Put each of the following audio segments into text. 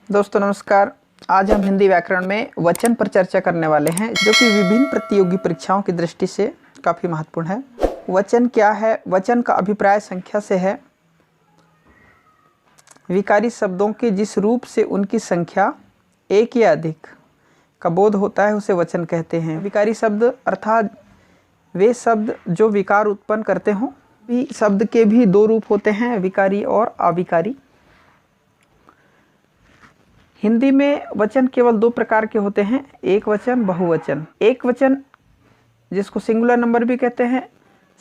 दोस्तों नमस्कार। आज हम हिंदी व्याकरण में वचन पर चर्चा करने वाले हैं, जो कि विभिन्न प्रतियोगी परीक्षाओं की दृष्टि से काफ़ी महत्वपूर्ण है। वचन क्या है? वचन का अभिप्राय संख्या से है। विकारी शब्दों के जिस रूप से उनकी संख्या एक या अधिक का बोध होता है उसे वचन कहते हैं। विकारी शब्द अर्थात वे शब्द जो विकार उत्पन्न करते हों। भी शब्द के भी दो रूप होते हैं, विकारी और अविकारी। हिंदी में वचन केवल दो प्रकार के होते हैं, एक वचन, बहुवचन। एक वचन जिसको सिंगुलर नंबर भी कहते हैं,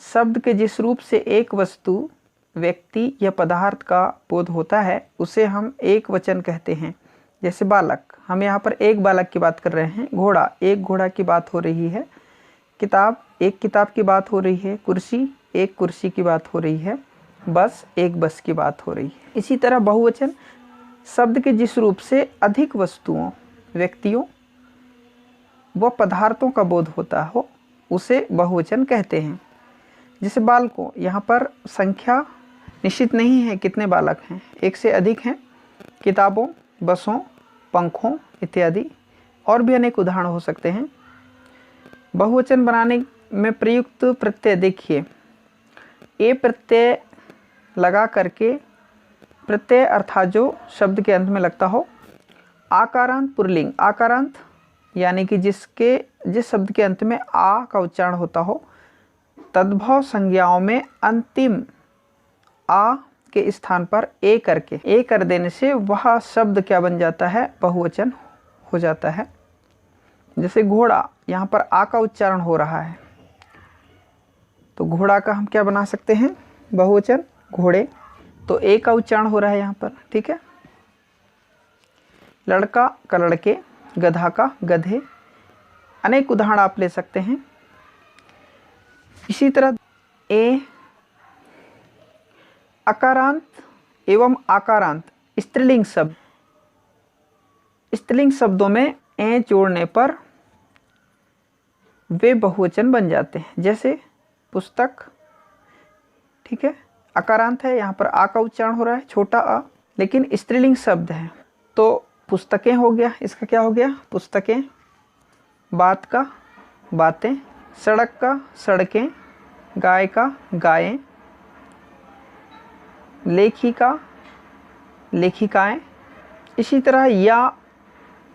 शब्द के जिस रूप से एक वस्तु, व्यक्ति या पदार्थ का बोध होता है उसे हम एक वचन कहते हैं। जैसे बालक, हम यहाँ पर एक बालक की बात कर रहे हैं। घोड़ा, एक घोड़ा की बात हो रही है। किताब, एक किताब की बात हो रही है। कुर्सी, एक कुर्सी की बात हो रही है। बस, एक बस की बात हो रही है। इसी तरह बहुवचन शब्द के जिस रूप से अधिक वस्तुओं, व्यक्तियों व पदार्थों का बोध होता हो उसे बहुवचन कहते हैं। जैसे बालकों, यहाँ पर संख्या निश्चित नहीं है कितने बालक हैं, एक से अधिक हैं। किताबों, बसों, पंखों इत्यादि और भी अनेक उदाहरण हो सकते हैं। बहुवचन बनाने में प्रयुक्त प्रत्यय देखिए, ए प्रत्यय लगा करके, प्रत्यय अर्थात जो शब्द के अंत में लगता हो। आकारांत पुल्लिंग, आकारांत यानी कि जिस शब्द के अंत में आ का उच्चारण होता हो। तद्भव संज्ञाओं में अंतिम आ के स्थान पर ए करके, ए कर देने से वह शब्द क्या बन जाता है? बहुवचन हो जाता है। जैसे घोड़ा, यहाँ पर आ का उच्चारण हो रहा है तो घोड़ा का हम क्या बना सकते हैं? बहुवचन, घोड़े। तो ए का उच्चारण हो रहा है यहाँ पर, ठीक है। लड़का का लड़के, गधा का गधे, अनेक उदाहरण आप ले सकते हैं। इसी तरह ए अकारांत एवं आकारांत स्त्रीलिंग शब्द, स्त्रीलिंग शब्दों में ए जोड़ने पर वे बहुवचन बन जाते हैं। जैसे पुस्तक, ठीक है, अकारांत है, यहाँ पर आ का उच्चारण हो रहा है, छोटा आ, लेकिन स्त्रीलिंग शब्द है तो पुस्तकें हो गया। इसका क्या हो गया? पुस्तकें। बात का बातें, सड़क का सड़कें, गाय का गायें, लेखिका लेखिकाएं। इसी तरह या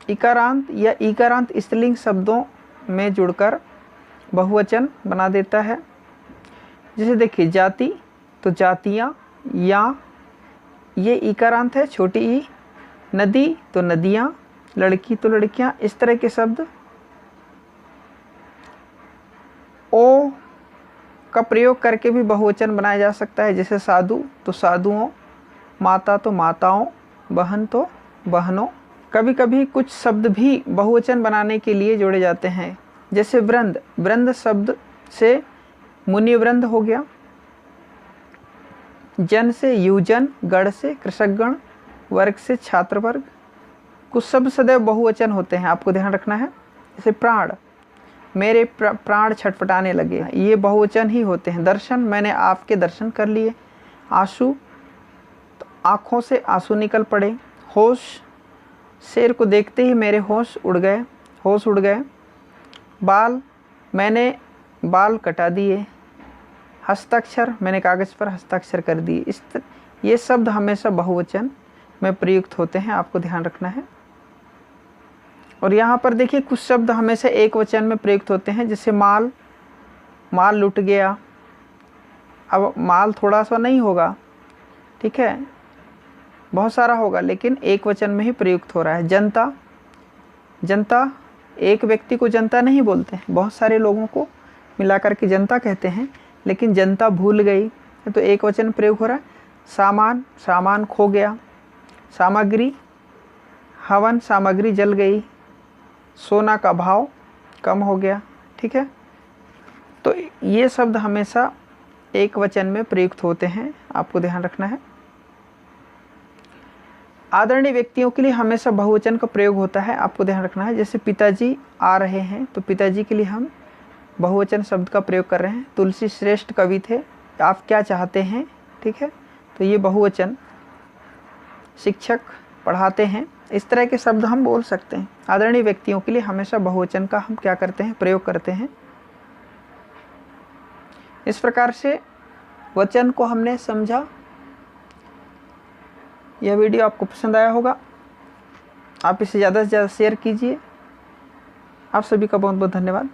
इकारांत या इकारांत स्त्रीलिंग शब्दों में जुड़कर बहुवचन बना देता है। जैसे देखिए जाति तो जातियाँ, या ये इकारांत है, छोटी ई। नदी तो नदियाँ, लड़की तो लड़कियाँ। इस तरह के शब्द ओ का प्रयोग करके भी बहुवचन बनाया जा सकता है। जैसे साधु तो साधुओं, माता तो माताओं, बहन तो बहनों। कभी कभी कुछ शब्द भी बहुवचन बनाने के लिए जोड़े जाते हैं। जैसे वृंद, वृंद शब्द से मुनिवृंद हो गया। जन से युजन, गण से कृषकगण, वर्ग से छात्र वर्ग। कुछ शब्द सदैव बहुवचन होते हैं, आपको ध्यान रखना है। जैसे प्राण, मेरे प्राण छटपटाने लगे, ये बहुवचन ही होते हैं। दर्शन, मैंने आपके दर्शन कर लिए। आंसू तो आँखों से आंसू निकल पड़े। होश, शेर को देखते ही मेरे होश उड़ गए, होश उड़ गए। बाल, मैंने बाल कटा दिए। हस्ताक्षर, मैंने कागज़ पर हस्ताक्षर कर दिए। ये शब्द हमेशा बहुवचन में प्रयुक्त होते हैं, आपको ध्यान रखना है। और यहाँ पर देखिए कुछ शब्द हमेशा एक वचन में प्रयुक्त होते हैं। जैसे माल, माल लुट गया। अब माल थोड़ा सा नहीं होगा, ठीक है, बहुत सारा होगा, लेकिन एक वचन में ही प्रयुक्त हो रहा है। जनता, जनता एक व्यक्ति को जनता नहीं बोलते हैं, बहुत सारे लोगों को मिलाकर के जनता कहते हैं, लेकिन जनता भूल गई तो एक वचन प्रयोग हो रहा है। सामान, सामान खो गया। सामग्री, हवन सामग्री जल गई। सोना का भाव कम हो गया, ठीक है। तो ये शब्द हमेशा एक वचन में प्रयुक्त होते हैं, आपको ध्यान रखना है। आदरणीय व्यक्तियों के लिए हमेशा बहुवचन का प्रयोग होता है, आपको ध्यान रखना है। जैसे पिताजी आ रहे हैं तो पिताजी के लिए हम बहुवचन शब्द का प्रयोग कर रहे हैं। तुलसी श्रेष्ठ कवि थे, आप क्या चाहते हैं, ठीक है, तो ये बहुवचन। शिक्षक, पढ़ाते हैं, इस तरह के शब्द हम बोल सकते हैं। आदरणीय व्यक्तियों के लिए हमेशा बहुवचन का हम क्या करते हैं, प्रयोग करते हैं। इस प्रकार से वचन को हमने समझा। यह वीडियो आपको पसंद आया होगा, आप इसे ज़्यादा से ज़्यादा शेयर कीजिए। आप सभी का बहुत बहुत धन्यवाद।